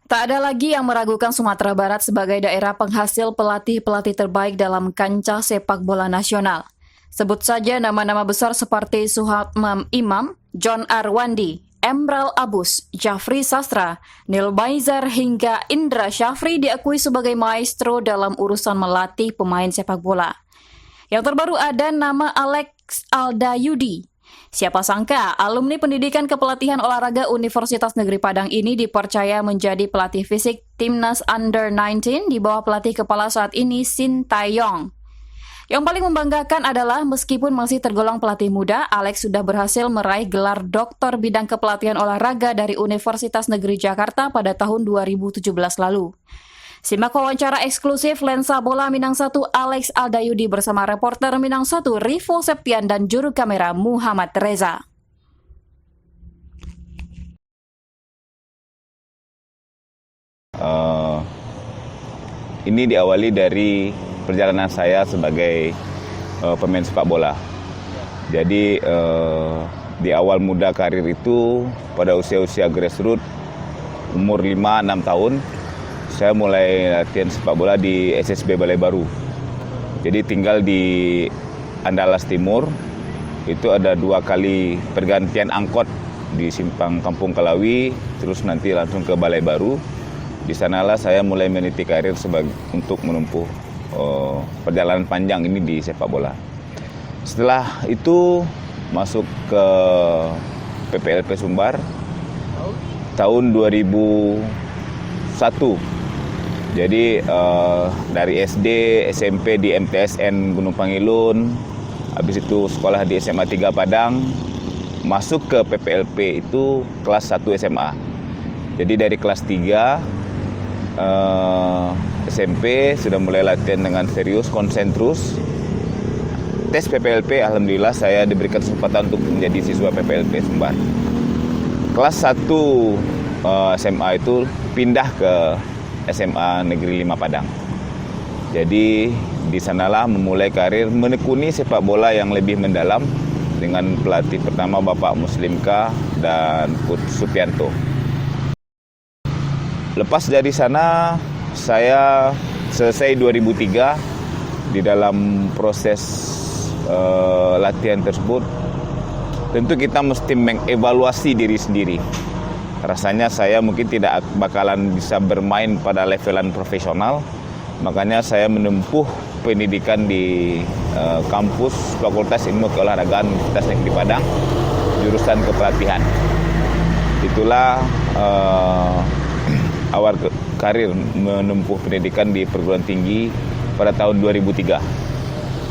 Tak ada lagi yang meragukan Sumatera Barat sebagai daerah penghasil pelatih-pelatih terbaik dalam kancah sepak bola nasional. Sebut saja nama-nama besar seperti Suhatmam Imam, John Arwandi, Emral Abus, Jafri Sastra, Neil Baizer hingga Indra Syafri diakui sebagai maestro dalam urusan melatih pemain sepak bola. Yang terbaru ada nama Alex Aldayudi. Siapa sangka alumni pendidikan kepelatihan olahraga Universitas Negeri Padang ini dipercaya menjadi pelatih fisik Timnas Under-19 di bawah pelatih kepala saat ini Shin Tae-yong. Yang paling membanggakan adalah meskipun masih tergolong pelatih muda, Alex sudah berhasil meraih gelar doktor bidang kepelatihan olahraga dari Universitas Negeri Jakarta pada tahun 2017 lalu. Simak wawancara eksklusif Lensa Bola Minang 1 Alex Aldayudi bersama reporter Minang 1 Rivo Septian dan juru kamera Muhammad Reza. Ini diawali dari perjalanan saya sebagai pemain sepak bola. Jadi di awal muda karir itu pada usia-usia grassroots umur 5-6 tahun saya mulai latihan sepak bola di SSB Balai Baru. Jadi tinggal di Andalas Timur, itu ada 2 kali pergantian angkot di simpang Kampung Kalawi, terus nanti langsung ke Balai Baru. Di sanalah saya mulai meniti karir untuk menempuh perjalanan panjang ini di sepak bola. Setelah itu masuk ke PPLP Sumbar tahun 2001. Jadi dari SD, SMP di MTSN Gunung Pangilun, habis itu sekolah di SMA 3 Padang, masuk ke PPLP itu kelas 1 SMA. Jadi dari kelas 3 SMP sudah mulai latihan dengan serius, konsen terus. Tes PPLP, alhamdulillah saya diberikan kesempatan untuk menjadi siswa PPLP Sumbar. Kelas 1 SMA itu pindah ke SMA Negeri 5 Padang. Jadi di sanalah memulai karir menekuni sepak bola yang lebih mendalam dengan pelatih pertama Bapak Muslimka dan Coach Supianto. Lepas dari sana saya selesai 2003. Di dalam proses latihan tersebut tentu kita mesti mengevaluasi diri sendiri. Rasanya saya mungkin tidak bakalan bisa bermain pada levelan profesional, makanya saya menempuh pendidikan di kampus Fakultas Ilmu Keolahragaan Universitas Negeri Padang, jurusan kepelatihan. Itulah awal karir menempuh pendidikan di perguruan tinggi pada tahun 2003.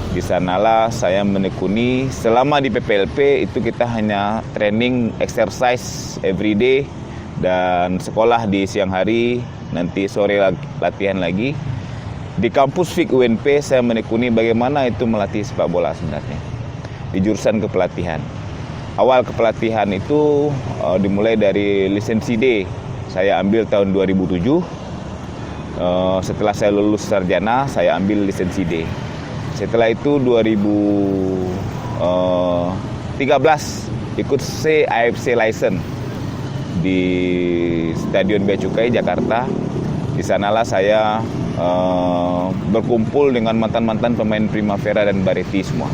Di sanalah saya menekuni selama di PPLP itu kita hanya training exercise every day dan sekolah di siang hari, nanti sore latihan lagi. Di kampus FIK UNP saya menekuni bagaimana itu melatih sepak bola sebenarnya di jurusan kepelatihan. Awal kepelatihan itu dimulai dari lisensi D. Saya ambil tahun 2007. Setelah saya lulus sarjana, saya ambil lisensi D. Setelah itu 2013 ikut AFC license di Stadion Bea Cukai Jakarta. Di sanalah saya berkumpul dengan mantan-mantan pemain Primavera dan Bareti semua.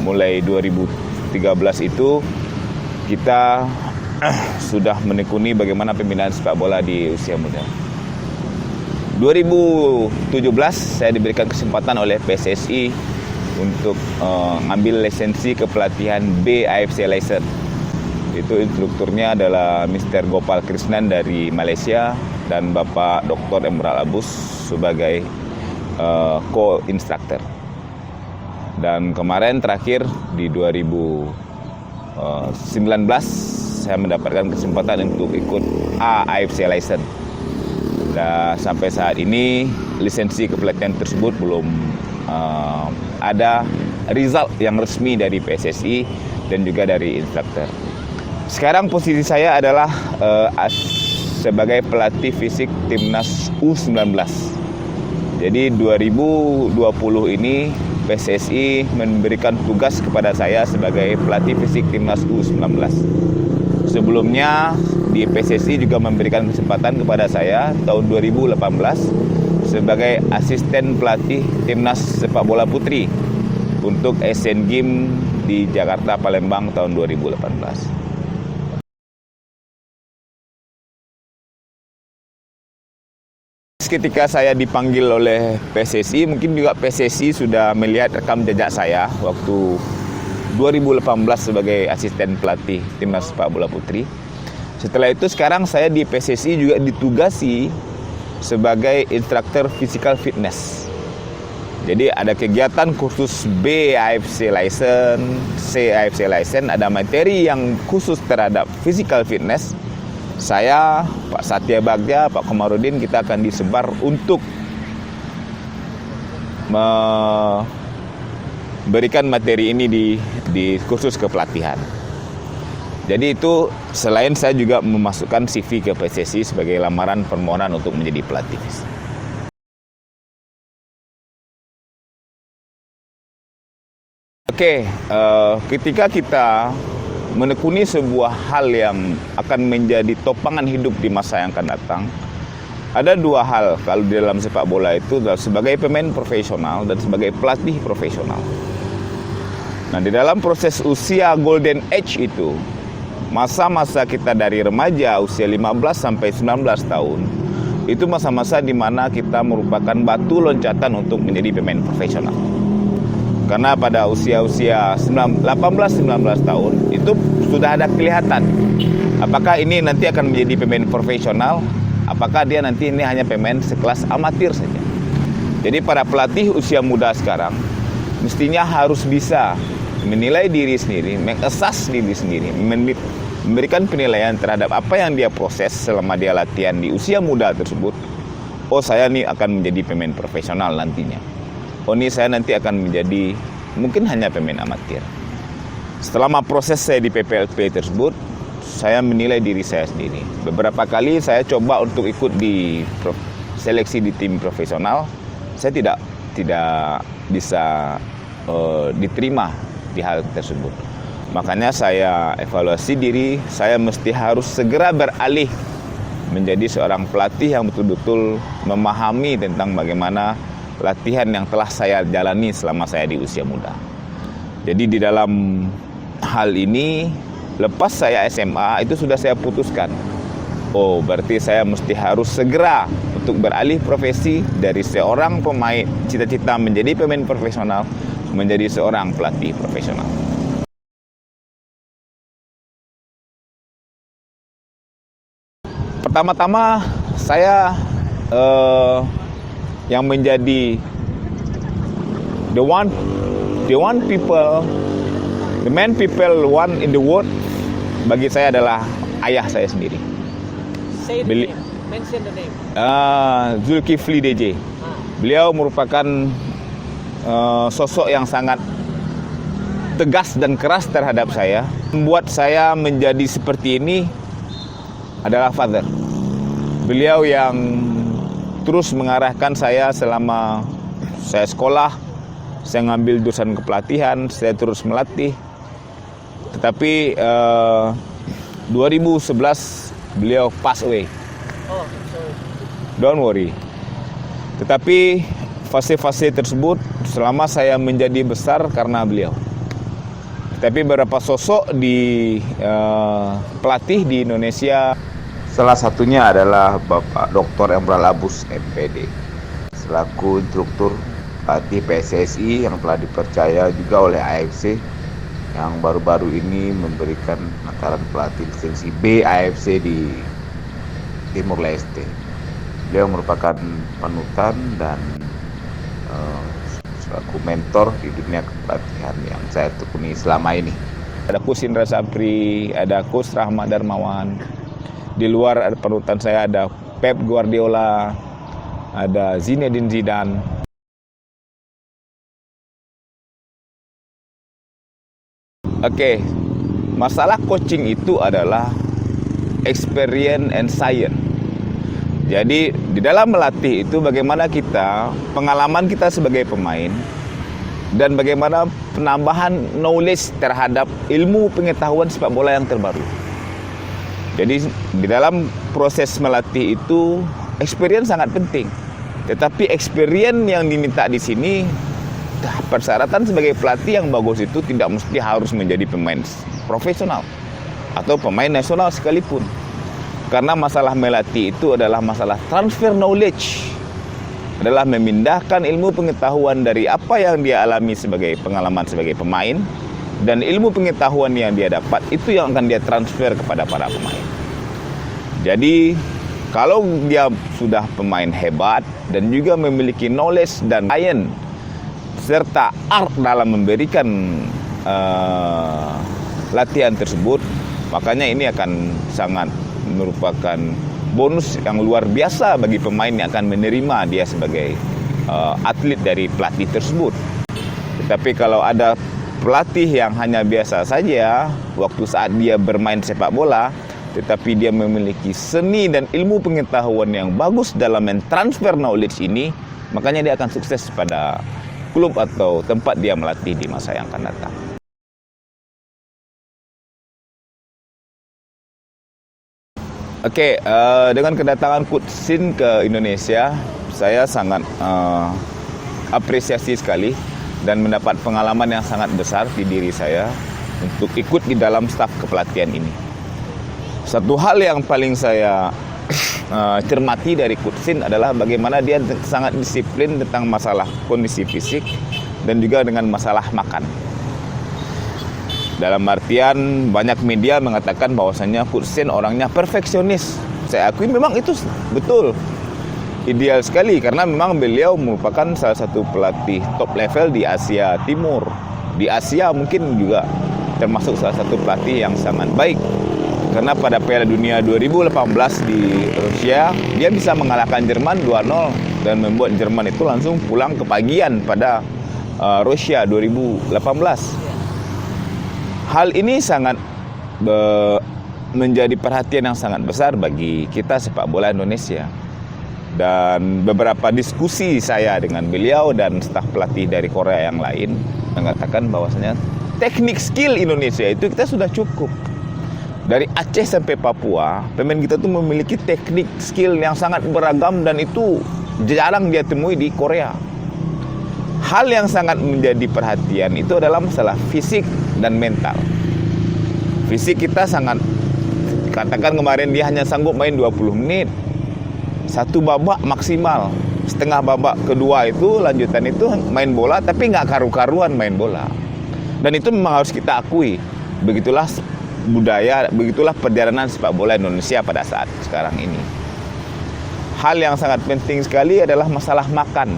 Mulai 2013 itu kita sudah menekuni bagaimana pembinaan sepak bola di usia muda. 2017 saya diberikan kesempatan oleh PSSI untuk ngambil lisensi kepelatihan B AFC license. Itu instrukturnya adalah Mr. Gopal Krishnan dari Malaysia dan Bapak Dr. Emral Abus sebagai co-instructor. Dan kemarin terakhir di 2019 saya mendapatkan kesempatan untuk ikut A AFC license. Dan sampai saat ini lisensi kepelatihan tersebut belum ada result yang resmi dari PSSI dan juga dari instruktur. Sekarang posisi saya adalah sebagai pelatih fisik Timnas U19. Jadi 2020 ini PSSI memberikan tugas kepada saya sebagai pelatih fisik Timnas U19. Sebelumnya di PSSI juga memberikan kesempatan kepada saya tahun 2018 sebagai asisten pelatih timnas sepak bola putri untuk Asian Games di Jakarta Palembang tahun 2018. Ketika saya dipanggil oleh PSSI, mungkin juga PSSI sudah melihat rekam jejak saya waktu 2018 sebagai asisten pelatih timnas sepak bola putri. Setelah itu sekarang saya di PSSI juga ditugasi sebagai instruktur physical fitness. Jadi ada kegiatan kursus B AFC license, C AFC license, ada materi yang khusus terhadap physical fitness. Saya, Pak Satya Bagja, Pak Komarudin, kita akan disebar untuk memberikan materi ini di kursus kepelatihan. Jadi itu selain saya juga memasukkan CV ke PSSI sebagai lamaran permohonan untuk menjadi pelatih. Oke, ketika kita menekuni sebuah hal yang akan menjadi topangan hidup di masa yang akan datang, ada dua hal kalau di dalam sepak bola itu, sebagai pemain profesional dan sebagai pelatih profesional. Nah, di dalam proses usia golden age itu, masa-masa kita dari remaja usia 15 sampai 19 tahun, itu masa-masa di mana kita merupakan batu loncatan untuk menjadi pemain profesional. Karena pada usia-usia 18-19 tahun itu sudah ada kelihatan apakah ini nanti akan menjadi pemain profesional, apakah dia nanti ini hanya pemain sekelas amatir saja. Jadi para pelatih usia muda sekarang mestinya harus bisa menilai diri sendiri, mengassess diri sendiri, memberikan penilaian terhadap apa yang dia proses selama dia latihan di usia muda tersebut. Oh, saya nih akan menjadi pemain profesional nantinya. Oh, ini saya nanti akan menjadi mungkin hanya pemain amatir. Selama proses saya di PPLP tersebut, saya menilai diri saya sendiri. Beberapa kali saya coba untuk ikut di seleksi di tim profesional, saya tidak bisa diterima di hal tersebut. Makanya saya evaluasi diri, saya mesti harus segera beralih menjadi seorang pelatih yang betul-betul memahami tentang bagaimana latihan yang telah saya jalani selama saya di usia muda. Jadi di dalam hal ini, lepas saya SMA itu sudah saya putuskan. Oh, berarti saya mesti harus segera untuk beralih profesi dari seorang pemain, cita-cita menjadi pemain profesional, menjadi seorang pelatih profesional. Pertama-tama saya yang menjadi the main people one in the world bagi saya adalah ayah saya sendiri. Say the name. Mention the name. Zulkifli DJ. Beliau merupakan sosok yang sangat tegas dan keras terhadap saya. Membuat saya menjadi seperti ini adalah father. Beliau yang terus mengarahkan saya selama saya sekolah, saya ngambil jurusan kepelatihan, saya terus melatih. Tetapi 2011 beliau pass away. Oh, sorry. Don't worry. Tetapi fase-fase tersebut selama saya menjadi besar karena beliau. Tapi beberapa sosok di pelatih di Indonesia, salah satunya adalah Bapak Dr. Emral Abus MPD selaku instruktur pelatih PSSI yang telah dipercaya juga oleh AFC yang baru-baru ini memberikan mataran pelatih lisensi B AFC di Timur Leste. Beliau merupakan panutan dan selaku mentor di dunia kepelatihan yang saya tekuni selama ini. Ada Coach Indra Sapri, ada Coach Rahmat Darmawan. Di luar ada panutan saya ada Pep Guardiola, ada Zinedine Zidane. Oke, masalah coaching itu adalah experience and science. Jadi di dalam melatih itu bagaimana kita, pengalaman kita sebagai pemain, dan bagaimana penambahan knowledge terhadap ilmu pengetahuan sepak bola yang terbaru. Jadi di dalam proses melatih itu experience sangat penting. Tetapi experience yang diminta di sini, persyaratan sebagai pelatih yang bagus itu tidak mesti harus menjadi pemain profesional atau pemain nasional sekalipun. Karena masalah melatih itu adalah masalah transfer knowledge, adalah memindahkan ilmu pengetahuan dari apa yang dia alami sebagai pengalaman sebagai pemain, dan ilmu pengetahuan yang dia dapat itu yang akan dia transfer kepada para pemain. Jadi kalau dia sudah pemain hebat dan juga memiliki knowledge dan science serta art dalam memberikan latihan tersebut, makanya ini akan sangat merupakan bonus yang luar biasa bagi pemain yang akan menerima dia sebagai atlet dari pelatih tersebut. Tetapi kalau ada pelatih yang hanya biasa saja waktu saat dia bermain sepak bola, tetapi dia memiliki seni dan ilmu pengetahuan yang bagus dalam mentransfer knowledge ini, makanya dia akan sukses pada klub atau tempat dia melatih di masa yang akan datang. Oke, dengan kedatangan Coach Sin ke Indonesia, saya sangat apresiasi sekali dan mendapat pengalaman yang sangat besar di diri saya untuk ikut di dalam staf kepelatihan ini. Satu hal yang paling saya cermati dari Coach Sin adalah bagaimana dia sangat disiplin tentang masalah kondisi fisik dan juga dengan masalah makan. Dalam artian banyak media mengatakan bahwasannya Coach Sin orangnya perfeksionis. Saya akui memang itu betul. Ideal sekali karena memang beliau merupakan salah satu pelatih top level di Asia Timur. Di Asia mungkin juga termasuk salah satu pelatih yang sangat baik. Karena pada Piala Dunia 2018 di Rusia, dia bisa mengalahkan Jerman 2-0 dan membuat Jerman itu langsung pulang ke pagian pada Rusia 2018. Hal ini sangat menjadi perhatian yang sangat besar bagi kita sepak bola Indonesia. Dan beberapa diskusi saya dengan beliau dan staf pelatih dari Korea yang lain mengatakan bahwasanya teknik skill Indonesia itu kita sudah cukup. Dari Aceh sampai Papua, pemain kita tuh memiliki teknik skill yang sangat beragam dan itu jarang dia temui di Korea. Hal yang sangat menjadi perhatian itu adalah masalah fisik dan mental. Fisik kita sangat, katakan kemarin dia hanya sanggup main 20 menit. Satu babak maksimal. Setengah babak kedua itu, lanjutan itu main bola tapi nggak karu-karuan main bola. Dan itu memang harus kita akui. Begitulah budaya, begitulah perjalanan sepak bola Indonesia pada saat sekarang ini. Hal yang sangat penting sekali adalah masalah makan.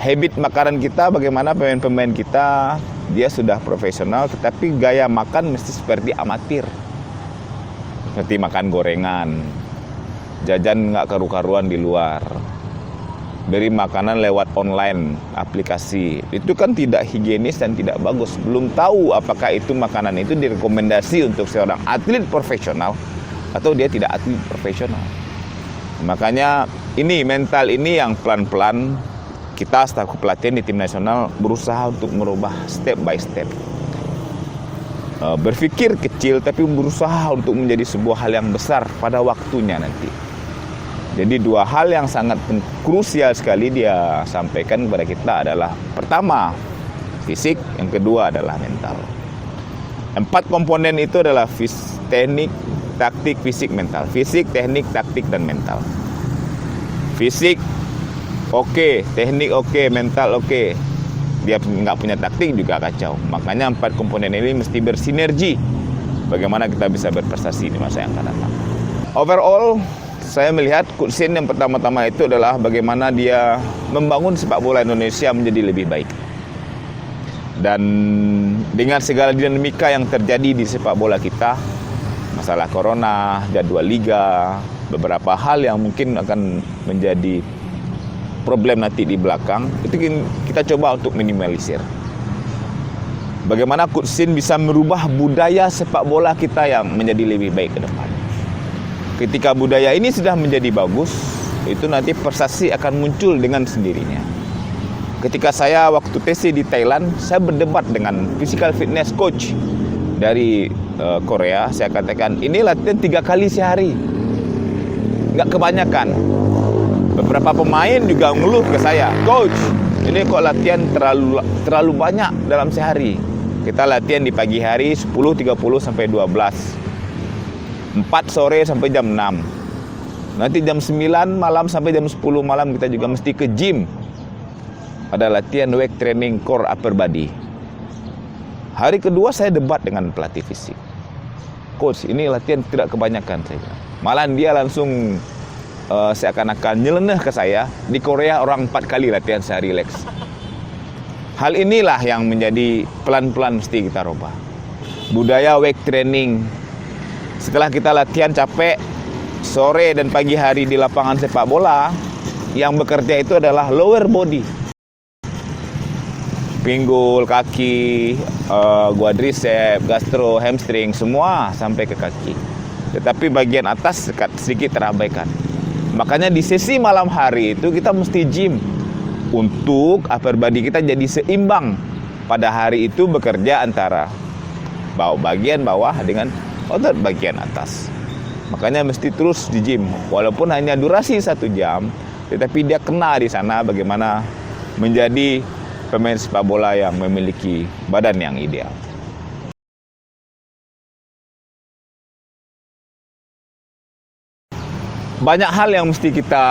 Habit makanan kita, bagaimana pemain-pemain kita, dia sudah profesional tetapi gaya makan mesti seperti amatir. Seperti makan gorengan, jajan nggak karu-karuan di luar, beri makanan lewat online aplikasi, itu kan tidak higienis dan tidak bagus. Belum tahu apakah itu makanan itu direkomendasi untuk seorang atlet profesional atau dia tidak atlet profesional. Makanya ini mental ini yang pelan-pelan kita staf kepelatihan di tim nasional berusaha untuk merubah step by step. Berpikir kecil tapi berusaha untuk menjadi sebuah hal yang besar pada waktunya nanti. Jadi dua hal yang sangat krusial sekali dia sampaikan kepada kita adalah pertama fisik, yang kedua adalah mental. 4 komponen itu adalah teknik, taktik, fisik, mental. Fisik, teknik, taktik, dan mental. Fisik oke, teknik oke, mental oke. Dia nggak punya taktik juga kacau. Makanya 4 komponen ini mesti bersinergi. Bagaimana kita bisa berprestasi di masa yang akan datang. Overall, saya melihat Coach Sin yang pertama-tama itu adalah bagaimana dia membangun sepak bola Indonesia menjadi lebih baik. Dan dengan segala dinamika yang terjadi di sepak bola kita, masalah corona, jadwal liga, beberapa hal yang mungkin akan menjadi problem nanti di belakang, itu kita coba untuk minimalisir. Bagaimana Coach Sin bisa merubah budaya sepak bola kita yang menjadi lebih baik ke depan. Ketika budaya ini sudah menjadi bagus, itu nanti prestasi akan muncul dengan sendirinya. Ketika saya waktu TC di Thailand, saya berdebat dengan physical fitness coach dari Korea, saya katakan ini latihan 3 kali sehari, nggak kebanyakan. Beberapa pemain juga ngeluh ke saya, coach, ini kok latihan terlalu banyak dalam sehari. Kita latihan di pagi hari 10.30 sampai 12, 4 sore sampai jam 6. Nanti jam 9 malam sampai jam 10 malam kita juga mesti ke gym. Ada latihan weight training core upper body. Hari kedua saya debat dengan pelatih fisik. Coach, ini latihan tidak kebanyakan, saya bilang. Malah dia langsung seakan-akan nyeleneh ke saya. Di Korea orang 4 kali latihan sehari relax. Hal inilah yang menjadi pelan-pelan mesti kita rubah. Budaya weight training. Setelah kita latihan capek, sore dan pagi hari di lapangan sepak bola, yang bekerja itu adalah lower body. Pinggul, kaki, quadricep, gastro, hamstring, semua sampai ke kaki. Tetapi bagian atas sedikit terabaikan. Makanya di sesi malam hari itu kita mesti gym untuk upper body kita jadi seimbang. Pada hari itu bekerja antara bagian bawah dengan otot bagian atas. Makanya mesti terus di gym. Walaupun hanya durasi 1 jam, tetapi dia kena di sana bagaimana menjadi pemain sepak bola yang memiliki badan yang ideal. Banyak hal yang mesti kita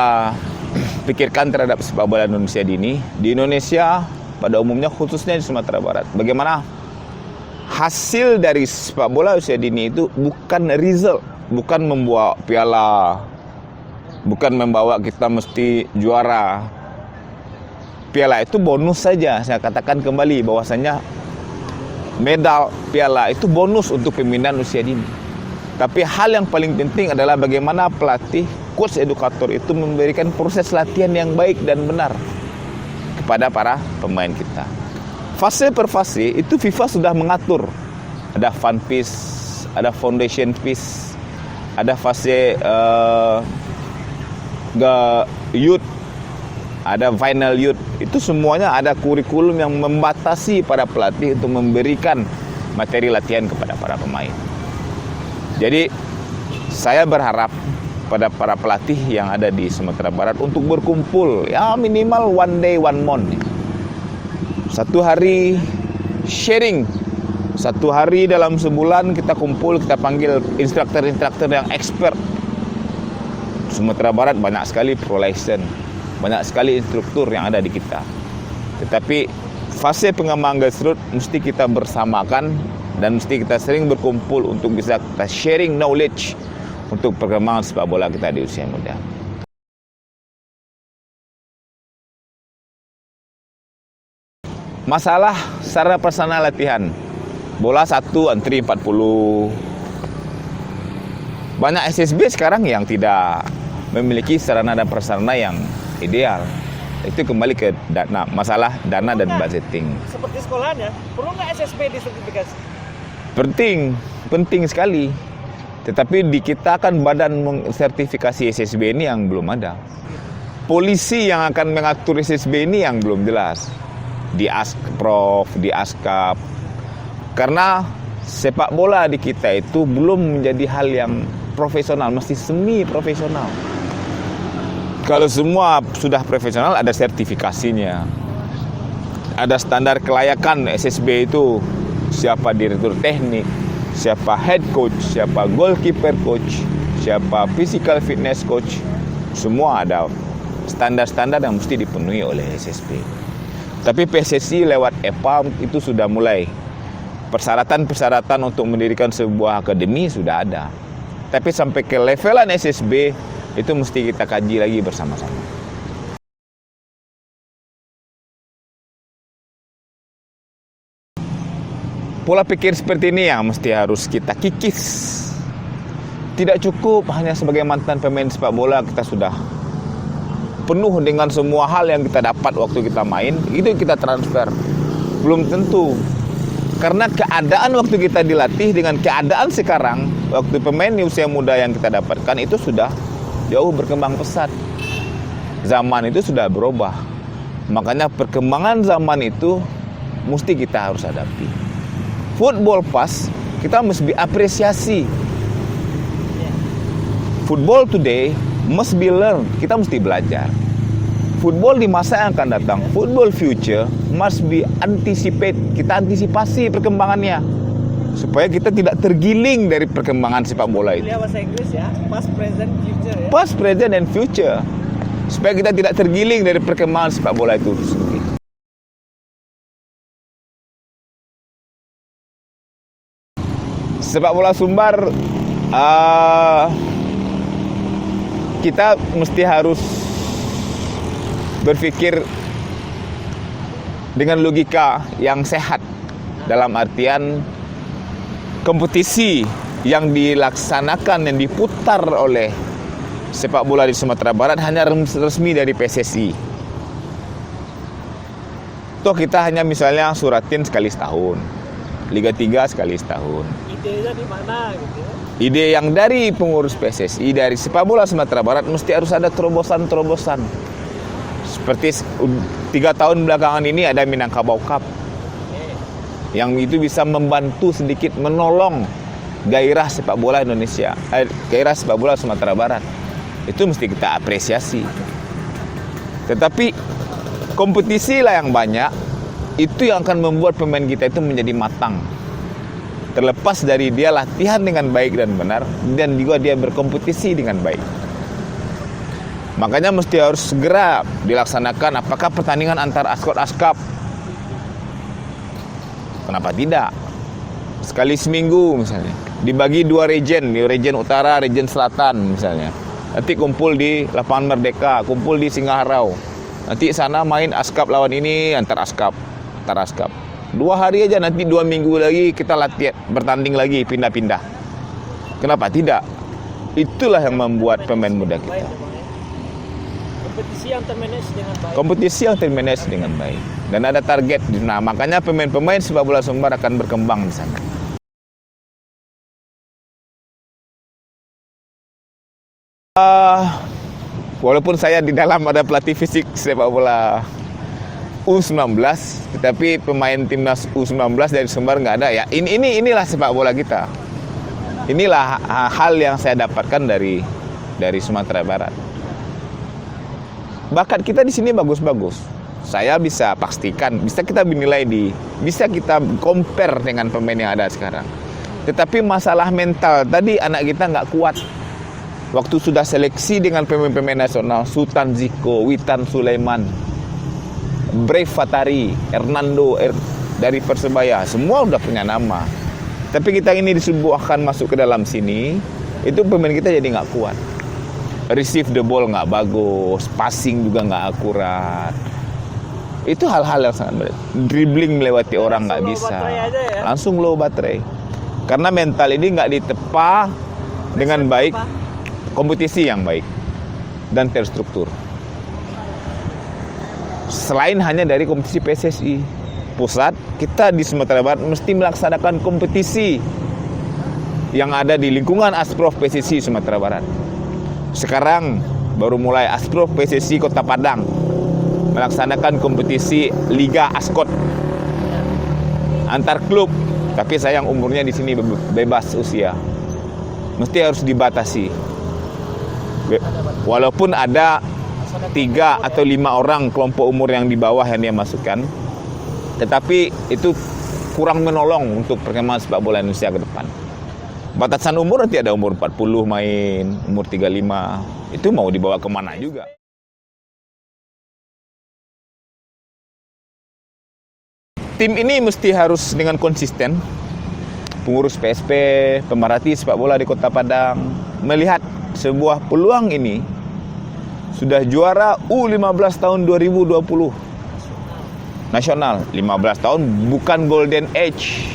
pikirkan terhadap sepak bola Indonesia dini. Di Indonesia pada umumnya, khususnya di Sumatera Barat, bagaimana hasil dari sepak bola usia dini itu bukan result, bukan membawa piala, bukan membawa kita mesti juara. Piala itu bonus saja. Saya katakan kembali bahwasanya medal piala itu bonus untuk pembinaan usia dini. Tapi hal yang paling penting adalah bagaimana pelatih, coach, edukator itu memberikan proses latihan yang baik dan benar kepada para pemain kita. Fase per fase itu FIFA sudah mengatur. Ada fun phase, ada foundation phase, ada fase youth, ada final youth. Itu semuanya ada kurikulum yang membatasi para pelatih untuk memberikan materi latihan kepada para pemain. Jadi saya berharap pada para pelatih yang ada di Sumatera Barat untuk berkumpul ya minimal 1 day 1 month. 1 hari sharing, 1 hari dalam sebulan kita kumpul, kita panggil instruktur-instruktur yang expert. Sumatera Barat banyak sekali pro license, banyak sekali instruktur yang ada di kita. Tetapi fase pengembangan grassroots mesti kita bersamakan dan mesti kita sering berkumpul untuk bisa kita sharing knowledge untuk perkembangan sepak bola kita di usia muda. Masalah sarana prasarana latihan. Bola 1 antri 40. Banyak SSB sekarang yang tidak memiliki sarana dan prasarana yang ideal. Itu kembali ke dana, masalah dana dan budgeting. Seperti sekolahan ya, perlu nggak SSB disertifikasi? Penting sekali. Tetapi di kita kan badan sertifikasi SSB ini yang belum ada. Polisi yang akan mengatur SSB ini yang belum jelas. Di Asprof, di Askap. Karena sepak bola di kita itu belum menjadi hal yang profesional, masih semi profesional. Kalau semua sudah profesional, ada sertifikasinya. Ada standar kelayakan SSB itu. Siapa direktur teknik, siapa head coach, siapa goalkeeper coach, siapa physical fitness coach. Semua ada standar-standar yang mesti dipenuhi oleh SSB. Tapi PSSI lewat EPA itu sudah mulai. Persyaratan-persyaratan untuk mendirikan sebuah akademi sudah ada. Tapi sampai ke levelan SSB, itu mesti kita kaji lagi bersama-sama. Pola pikir seperti ini yang mesti harus kita kikis. Tidak cukup hanya sebagai mantan pemain sepak bola kita sudah penuh dengan semua hal yang kita dapat waktu kita main, itu kita transfer. Belum tentu. Karena keadaan waktu kita dilatih dengan keadaan sekarang, waktu pemain di usia muda yang kita dapatkan itu sudah jauh berkembang pesat. Zaman itu sudah berubah. Makanya perkembangan zaman itu mesti kita harus hadapi. Football Pass Kita mesti apresiasi. Football today must be learned. Kita mesti belajar. Football di masa yang akan datang, football future must be anticipate. Kita antisipasi perkembangannya supaya kita tidak tergiling dari perkembangan sepak bola itu. Kuliah bahasa Inggris ya, past, present, future ya. Past, present, and future. Supaya kita tidak tergiling dari perkembangan sepak bola itu sendiri. Sepak bola Sumbar, kita mesti harus berpikir dengan logika yang sehat, dalam artian kompetisi yang dilaksanakan, yang diputar oleh sepak bola di Sumatera Barat hanya resmi dari PSSI. Toh kita hanya misalnya suratin sekali setahun, Liga 3 sekali setahun. Idenya di mana gitu ya? Ide yang dari pengurus PSSI, dari sepak bola Sumatera Barat mesti harus ada terobosan-terobosan. Seperti 3 tahun belakangan ini ada Minangkabau Cup, yang itu bisa membantu sedikit menolong gairah sepak bola Indonesia, gairah sepak bola Sumatera Barat. Itu mesti kita apresiasi. Tetapi kompetisi lah yang banyak, itu yang akan membuat pemain kita itu menjadi matang. Terlepas dari dia latihan dengan baik dan benar, dan juga dia berkompetisi dengan baik. Makanya mesti harus segera dilaksanakan apakah pertandingan antar askot-askap. Kenapa tidak? Sekali seminggu misalnya. Dibagi 2 region, di region utara, region selatan misalnya. Nanti kumpul di Lapangan Merdeka, kumpul di Singaharau. Nanti sana main askap lawan ini, antar askap. 2 hari aja, nanti 2 minggu lagi kita latihan, bertanding lagi, pindah-pindah. Kenapa tidak? Itulah yang membuat pemain muda kita. Kompetisi yang termanage dengan baik. Kompetisi yang termanage dengan baik. Dan ada target. Nah, makanya pemain-pemain sepak bola Sumbar akan berkembang di sana. Walaupun saya di dalam ada pelatih fisik sepak bola U19, tetapi pemain timnas U19 dari Sumbar nggak ada ya. Inilah sepak bola kita. Inilah hal yang saya dapatkan dari Sumatera Barat. Bakat kita di sini bagus-bagus. Saya bisa pastikan, bisa kita dinilai bisa kita compare dengan pemain yang ada sekarang. Tetapi masalah mental tadi anak kita nggak kuat. Waktu sudah seleksi dengan pemain-pemain nasional, Sultan Ziko, Witan Sulaiman, Brave Fatari, Hernando dari Persebaya, semua udah punya nama. Tapi kita ini disuguhkan masuk ke dalam sini, itu pemain kita jadi nggak kuat. Receive the ball nggak bagus, passing juga nggak akurat. Itu hal-hal yang sangat berat. Dribbling melewati orang nggak bisa. Ya? Langsung low baterai. Karena mental ini nggak ditepa dengan baik, kompetisi yang baik dan terstruktur. Selain hanya dari kompetisi PSSI pusat, kita di Sumatera Barat mesti melaksanakan kompetisi yang ada di lingkungan Asprof PSSI Sumatera Barat. Sekarang baru mulai Asprof PSSI Kota Padang melaksanakan kompetisi Liga Askot antar klub, tapi sayang umurnya di sini bebas usia, mesti harus dibatasi. Walaupun ada 3 atau 5 orang kelompok umur yang di bawah yang dia masukkan, tetapi itu kurang menolong untuk perkembangan sepak bola Indonesia ke depan. Batasan umur nanti ada umur 40 main, umur 35. Itu mau dibawa kemana juga. Tim ini mesti harus dengan konsisten. Pengurus PSP, pemerhati sepak bola di Kota Padang melihat sebuah peluang ini. Sudah juara U15 tahun 2020. Nasional, 15 tahun bukan Golden Age.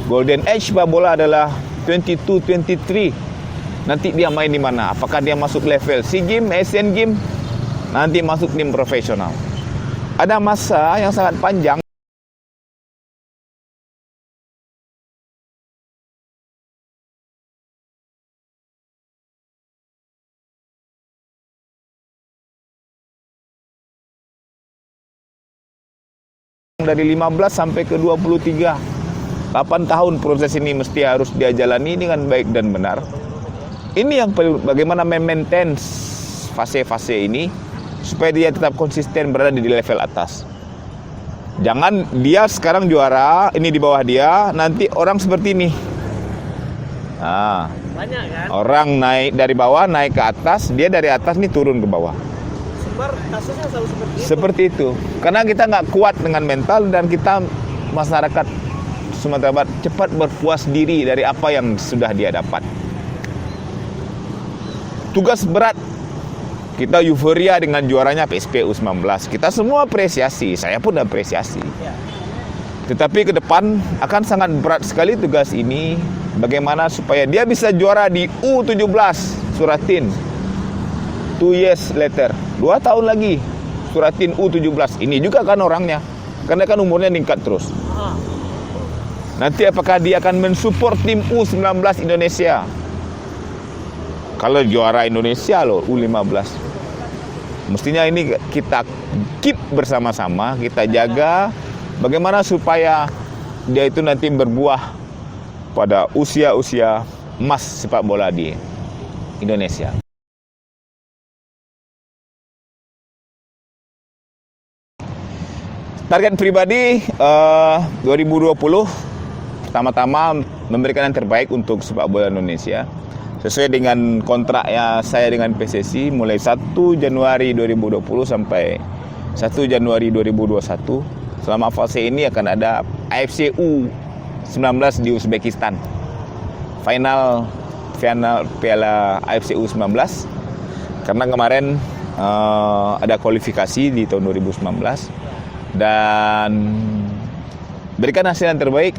Golden Age sepak bola adalah 22-23. Nanti dia main di mana? Apakah dia masuk level SEA Games, Asian Games? Nanti masuk tim profesional. Ada masa yang sangat panjang dari 15 sampai ke 23. 8 tahun proses ini mesti harus dia jalani dengan baik dan benar. Ini yang bagaimana memaintain fase-fase ini supaya dia tetap konsisten berada di level atas. Jangan dia sekarang juara, ini di bawah dia, nanti orang seperti ini. Nah, Banyak kan? orang naik dari bawah naik ke atas, dia dari atas nih turun ke bawah. Sumber kasusnya selalu seperti itu. Seperti itu. Karena kita nggak kuat dengan mental dan kita masyarakat Sumatera Barat cepat berpuas diri dari apa yang sudah dia dapat. Tugas berat. Kita euforia dengan juaranya PSP U19. Kita semua apresiasi, saya pun apresiasi. Ya. Tetapi ke depan akan sangat berat sekali tugas ini. Bagaimana supaya dia bisa juara di U17 Suratin. 2 years later, 2 tahun lagi Suratin U17. Ini juga kan orangnya, karena kan umurnya meningkat terus. Ah. Nanti apakah dia akan mensupport tim U19 Indonesia? Kalau juara Indonesia loh U15. Mestinya ini kita keep bersama-sama, kita jaga bagaimana supaya dia itu nanti berbuah pada usia-usia emas sepak bola di Indonesia. Target pribadi 2020 pertama-tama memberikan yang terbaik untuk sepak bola Indonesia. Sesuai dengan kontraknya saya dengan PSSI mulai 1 Januari 2020 sampai 1 Januari 2021. Selama fase ini akan ada AFC U19 di Uzbekistan. Final Piala AFC U19. Karena kemarin ada kualifikasi di tahun 2019 dan berikan hasil yang terbaik.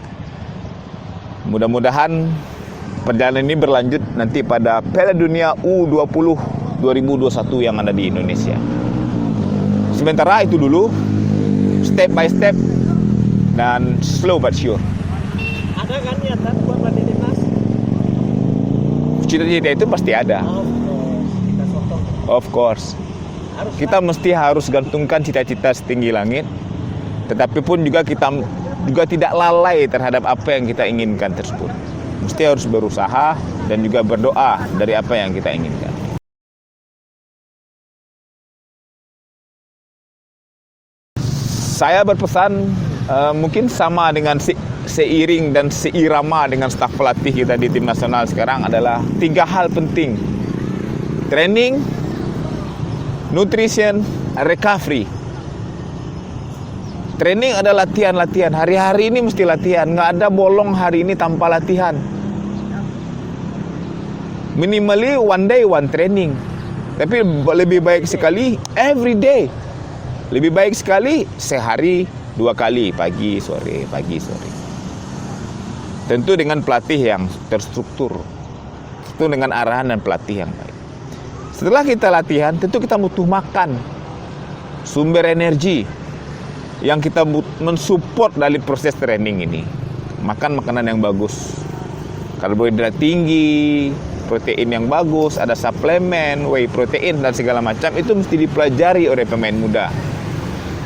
Mudah-mudahan perjalanan ini berlanjut nanti pada Piala Dunia U20 2021 yang ada di Indonesia. Sementara itu dulu, step by step dan slow but sure. Ada kan niatan buat latih timnas? Cita-cita itu pasti ada. Kita sotong. Of course. Kita mesti harus gantungkan cita-cita setinggi langit. Tetapi pun juga kita juga tidak lalai terhadap apa yang kita inginkan tersebut. Mesti harus berusaha dan juga berdoa dari apa yang kita inginkan. Saya berpesan mungkin sama dengan seiring dan seirama dengan staf pelatih kita di tim nasional sekarang adalah 3 hal penting. Training, nutrition, recovery. Training adalah latihan-latihan. Hari-hari ini mesti latihan. Nggak ada bolong hari ini tanpa latihan. Minimally one day one training. Tapi lebih baik sekali every day. Lebih baik sekali sehari 2 kali, pagi sore. Tentu dengan pelatih yang terstruktur. Tentu dengan arahan dan pelatih yang baik. Setelah kita latihan, tentu kita butuh makan. Sumber energi yang kita mensupport dari proses training ini. Makan makanan yang bagus. Karbohidrat tinggi, protein yang bagus, ada suplemen, whey protein dan segala macam itu mesti dipelajari oleh pemain muda.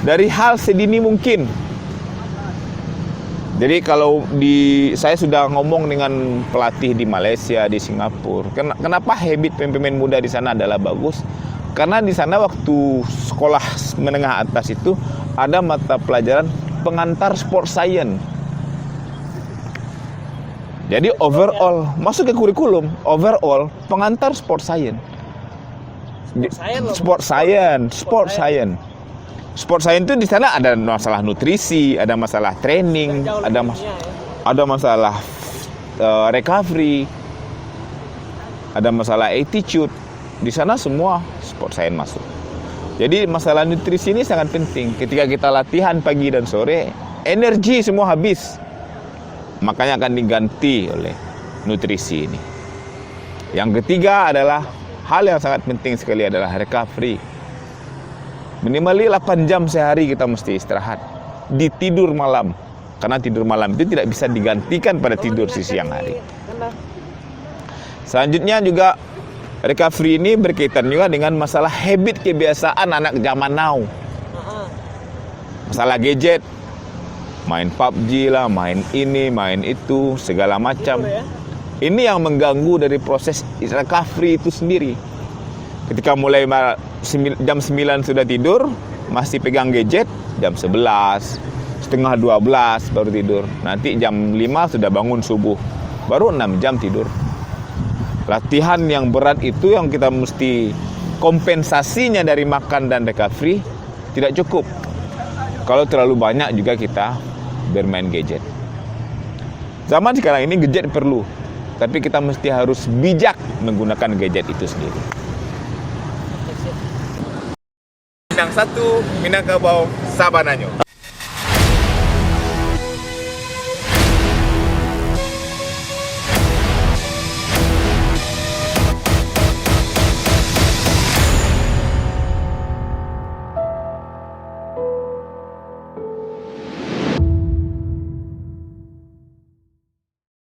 Dari hal sedini mungkin. Jadi kalau saya sudah ngomong dengan pelatih di Malaysia, di Singapura. Kenapa habit pemain muda di sana adalah bagus? Karena di sana waktu sekolah menengah atas itu ada mata pelajaran pengantar sport science. Jadi overall masuk ke kurikulum, overall pengantar sport science. Sport science. Sport science itu di sana ada masalah nutrisi, ada masalah training, ada masalah recovery, ada masalah attitude. Di sana semua sport science masuk. Jadi masalah nutrisi ini sangat penting. Ketika kita latihan pagi dan sore, energi semua habis. Makanya akan diganti oleh nutrisi ini. Yang ketiga adalah hal yang sangat penting sekali adalah recovery. Minimal 8 jam sehari kita mesti istirahat. Di tidur malam. Karena tidur malam itu tidak bisa digantikan pada tidur di siang hari. Selanjutnya juga recovery ini berkaitan juga dengan masalah habit kebiasaan anak zaman now. Masalah gadget, Main PUBG lah, main ini, main itu, segala macam. Ya? Ini yang mengganggu dari proses recovery itu sendiri. Ketika mulai jam 9 sudah tidur, masih pegang gadget, jam 11, setengah 12 baru tidur. Nanti jam 5 sudah bangun subuh, baru 6 jam tidur. Latihan yang berat itu yang kita mesti kompensasinya dari makan dan recovery tidak cukup. Kalau terlalu banyak juga kita bermain gadget. Zaman sekarang ini gadget perlu, tapi kita mesti harus bijak menggunakan gadget itu sendiri. Minang 1, Minangkabau, Sabananyo.